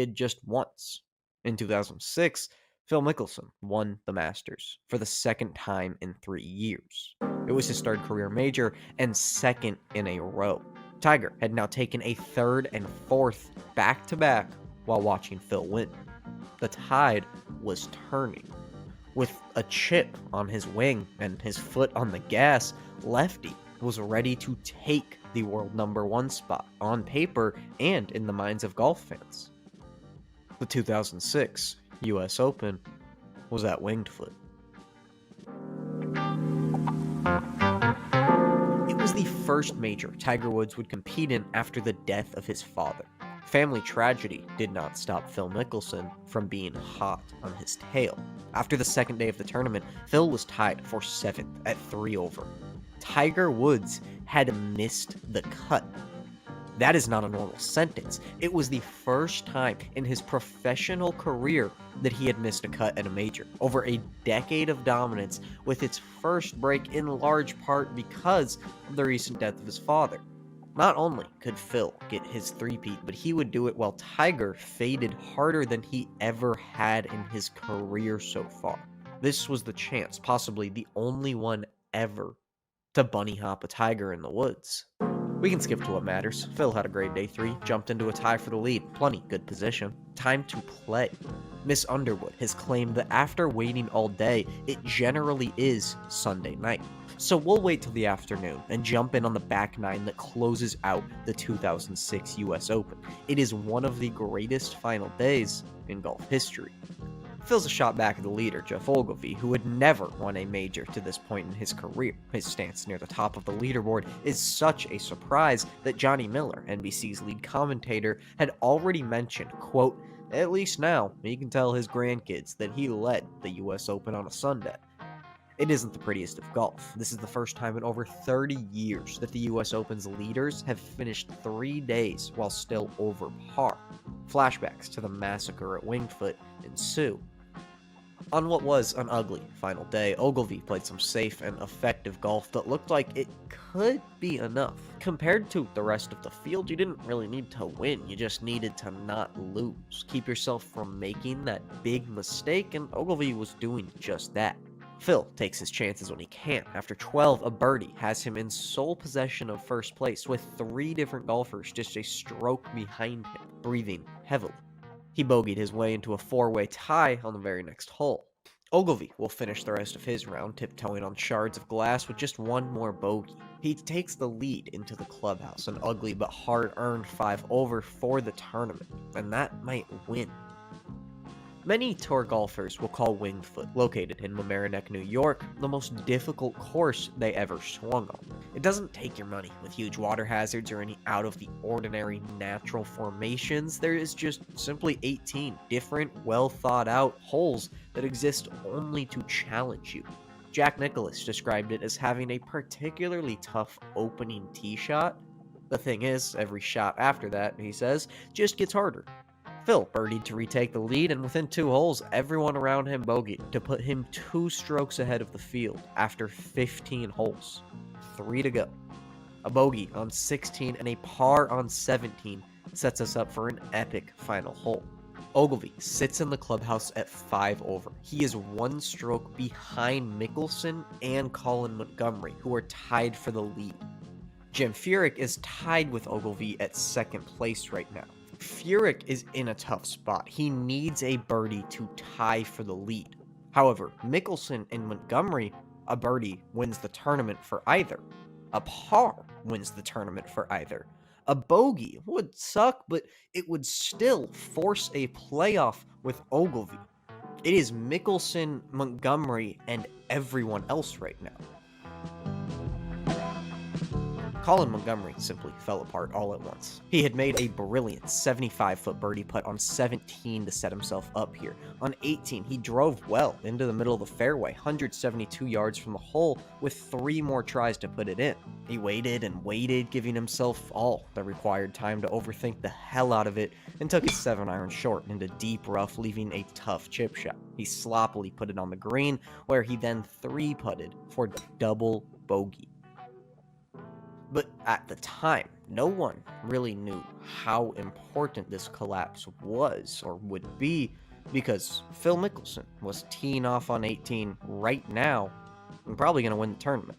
did just once. In 2006, Phil Mickelson won the Masters for the second time in 3 years. It was his third career major and second in a row. Tiger had now taken a third and fourth back-to-back while watching Phil win. The tide was turning. With a chip on his wing and his foot on the gas, Lefty was ready to take the world #1 spot on paper and in the minds of golf fans. The 2006 US Open was at Winged Foot. It was the first major Tiger Woods would compete in after the death of his father. Family tragedy did not stop Phil Mickelson from being hot on his tail. After the second day of the tournament, Phil was tied for 7th at 3 over. Tiger Woods had missed the cut. That is not a normal sentence. It was the first time in his professional career that he had missed a cut at a major. Over a decade of dominance, with its first break in large part because of the recent death of his father. Not only could Phil get his three-peat, but he would do it while Tiger faded harder than he ever had in his career so far. This was the chance, possibly the only one ever, to bunny hop a Tiger in the woods. We can skip to what matters. Phil had a great day 3, jumped into a tie for the lead, plenty good position. Time to play. Miss Underwood has claimed that after waiting all day, it generally is Sunday night. So we'll wait till the afternoon and jump in on the back nine that closes out the 2006 US Open. It is one of the greatest final days in golf history. Phil's a shot back of the leader, Jeff Ogilvy, who had never won a major to this point in his career. His stance near the top of the leaderboard is such a surprise that Johnny Miller, NBC's lead commentator, had already mentioned, quote, "At least now, he can tell his grandkids that he led the US Open on a Sunday." It isn't the prettiest of golf. This is the first time in over 30 years that the US Open's leaders have finished 3 days while still over par. Flashbacks to the massacre at Winged Foot ensue. On what was an ugly final day, Ogilvy played some safe and effective golf that looked like it could be enough. Compared to the rest of the field, you didn't really need to win, you just needed to not lose. Keep yourself from making that big mistake, and Ogilvy was doing just that. Phil takes his chances when he can. After 12, a birdie has him in sole possession of first place, with 3 different golfers just a stroke behind him, breathing heavily. He bogeyed his way into a 4-way tie on the very next hole. Ogilvy will finish the rest of his round tiptoeing on shards of glass with just 1 more bogey. He takes the lead into the clubhouse, an ugly but hard-earned 5 over for the tournament, and that might win. Many tour golfers will call Winged Foot, located in Mamaroneck, New York, the most difficult course they ever swung on. It doesn't take your money with huge water hazards or any out-of-the-ordinary natural formations. There is just simply 18 different, well-thought-out holes that exist only to challenge you. Jack Nicklaus described it as having a particularly tough opening tee shot. The thing is, every shot after that, he says, just gets harder. Phil birdied to retake the lead, and within 2 holes, everyone around him bogeyed to put him 2 strokes ahead of the field after 15 holes. 3 to go. A bogey on 16 and a par on 17 sets us up for an epic final hole. Ogilvy sits in the clubhouse at 5 over. He is 1 stroke behind Mickelson and Colin Montgomery, who are tied for the lead. Jim Furyk is tied with Ogilvy at 2nd place right now. Furyk is in a tough spot. He needs a birdie to tie for the lead. However, Mickelson and Montgomery, a birdie wins the tournament for either. A par wins the tournament for either. A bogey would suck, but it would still force a playoff with Ogilvy. It is Mickelson, Montgomery, and everyone else right now. Colin Montgomery simply fell apart all at once. He had made a brilliant 75-foot birdie putt on 17 to set himself up here. On 18, he drove well into the middle of the fairway, 172 yards from the hole, with 3 more tries to put it in. He waited and waited, giving himself all the required time to overthink the hell out of it, and took his 7-iron short into deep rough, leaving a tough chip shot. He sloppily put it on the green, where he then 3-putted for double bogey. But at the time, no one really knew how important this collapse was or would be, because Phil Mickelson was teeing off on 18 right now and probably going to win the tournament.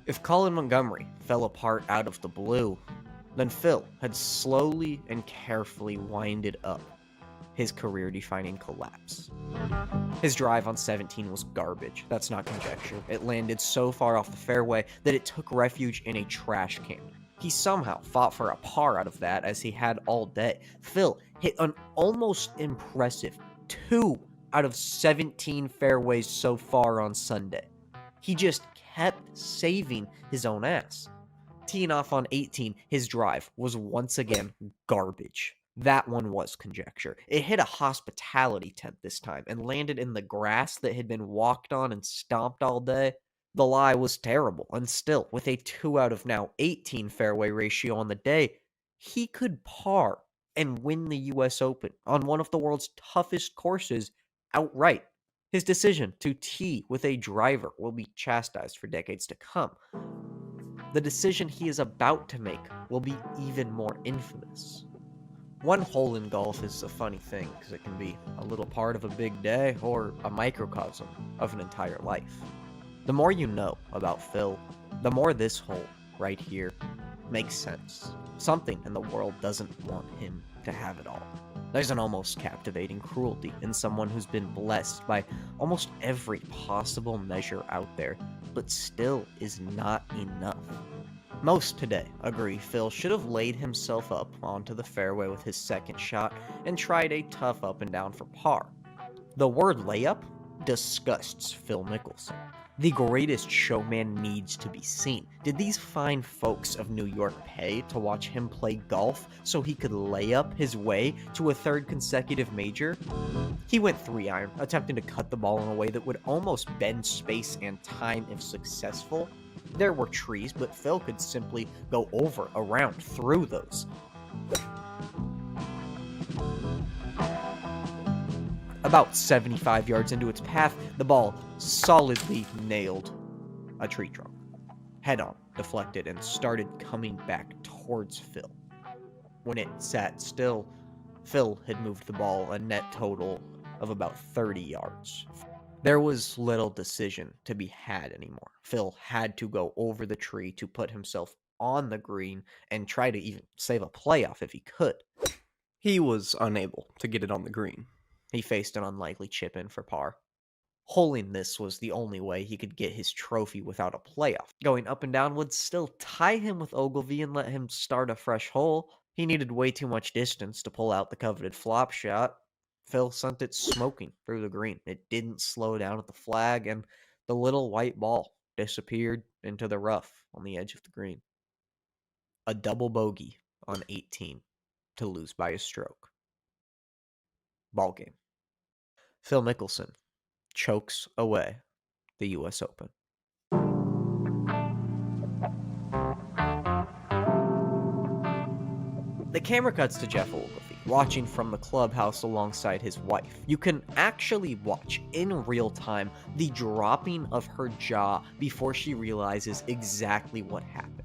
If Colin Montgomery fell apart out of the blue, then Phil had slowly and carefully winded up his career-defining collapse. His drive on 17 was garbage. That's not conjecture. It landed so far off the fairway that it took refuge in a trash can. He somehow fought for a par out of that, as he had all day. Phil hit an almost impressive 2 out of 17 fairways so far on Sunday. He just kept saving his own ass. Teeing off on 18, his drive was once again garbage. That one was conjecture. It hit a hospitality tent this time and landed in the grass that had been walked on and stomped all day. The lie was terrible, and still, with a 2 out of now 18 fairway ratio on the day, he could par and win the US Open on one of the world's toughest courses outright. His decision to tee with a driver will be chastised for decades to come. The decision he is about to make will be even more infamous. One hole in golf is a funny thing, because it can be a little part of a big day or a microcosm of an entire life. The more you know about Phil, the more this hole right here makes sense. Something in the world doesn't want him to have it all. There's an almost captivating cruelty in someone who's been blessed by almost every possible measure out there, but still is not enough. Most today agree Phil should have laid himself up onto the fairway with his second shot and tried a tough up and down for par. The word layup disgusts Phil Mickelson. The greatest showman needs to be seen. Did these fine folks of New York pay to watch him play golf so he could lay up his way to a third consecutive major? He went 3-iron, attempting to cut the ball in a way that would almost bend space and time if successful. There were trees, but Phil could simply go over, around, through those. About 75 yards into its path, the ball solidly nailed a tree trunk. Head-on, deflected, and started coming back towards Phil. When it sat still, Phil had moved the ball a net total of about 30 yards. There was little decision to be had anymore. Phil had to go over the tree to put himself on the green and try to even save a playoff if he could. He was unable to get it on the green. He faced an unlikely chip in for par. Holing this was the only way he could get his trophy without a playoff. Going up and down would still tie him with Ogilvy and let him start a fresh hole. He needed way too much distance to pull out the coveted flop shot. Phil sent it smoking through the green. It didn't slow down at the flag, and the little white ball disappeared into the rough on the edge of the green. A double bogey on 18 to lose by a stroke. Ball game. Phil Mickelson chokes away the US Open. The camera cuts to Jeff Ogilvy, watching from the clubhouse alongside his wife. You can actually watch in real time the dropping of her jaw before she realizes exactly what happened.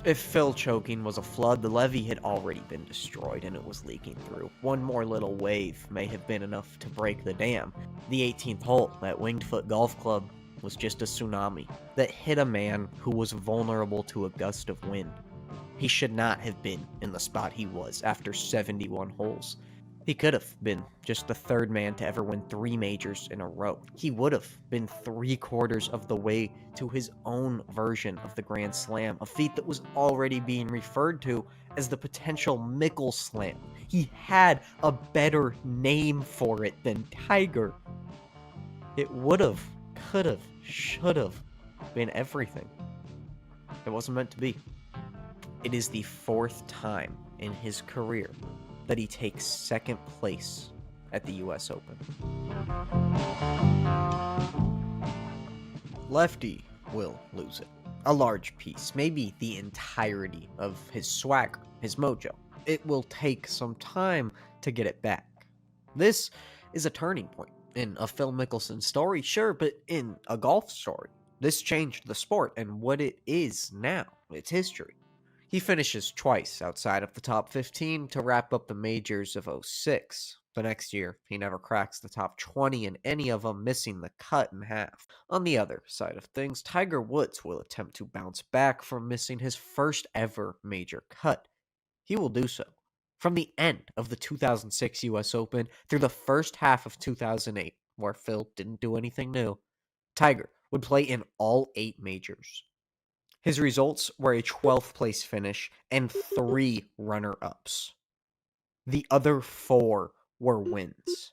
If Phil choking was a flood, the levee had already been destroyed and it was leaking through. One more little wave may have been enough to break the dam. The 18th hole at Winged Foot Golf Club was just a tsunami that hit a man who was vulnerable to a gust of wind. He should not have been in the spot he was after 71 holes. He could have been just the third man to ever win 3 majors in a row. He would have been 3/4 of the way to his own version of the Grand Slam, a feat that was already being referred to as the potential Mickle Slam. He had a better name for it than Tiger. It would have, could have, should have been everything. It wasn't meant to be. It is the 4th time in his career that he takes 2nd place at the US Open. Lefty will lose it. A large piece, maybe the entirety of his swagger, his mojo. It will take some time to get it back. This is a turning point in a Phil Mickelson story, sure, but in a golf story. This changed the sport and what it is now, its history. He finishes twice outside of the top 15 to wrap up the majors of '06. The next year, he never cracks the top 20 in any of them, missing the cut in half. On the other side of things, Tiger Woods will attempt to bounce back from missing his first ever major cut. He will do so. From the end of the 2006 US Open through the first half of 2008, where Phil didn't do anything new, Tiger would play in all 8 majors. His results were a 12th place finish and 3 runner-ups. The other 4 were wins.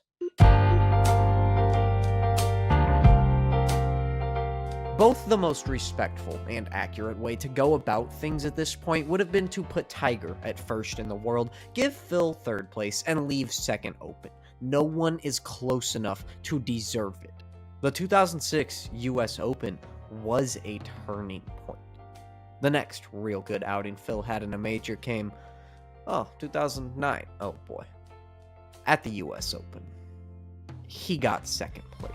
Both the most respectful and accurate way to go about things at this point would have been to put Tiger at first in the world, give Phil 3rd place, and leave 2nd open. No one is close enough to deserve it. The 2006 US Open was a turning point. The next real good outing Phil had in a major came, 2009. Oh boy. At the US Open. He got 2nd place.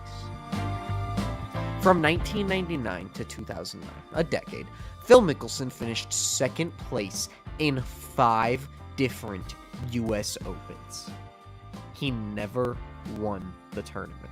From 1999 to 2009, a decade, Phil Mickelson finished 2nd place in 5 different US Opens. He never won the tournament.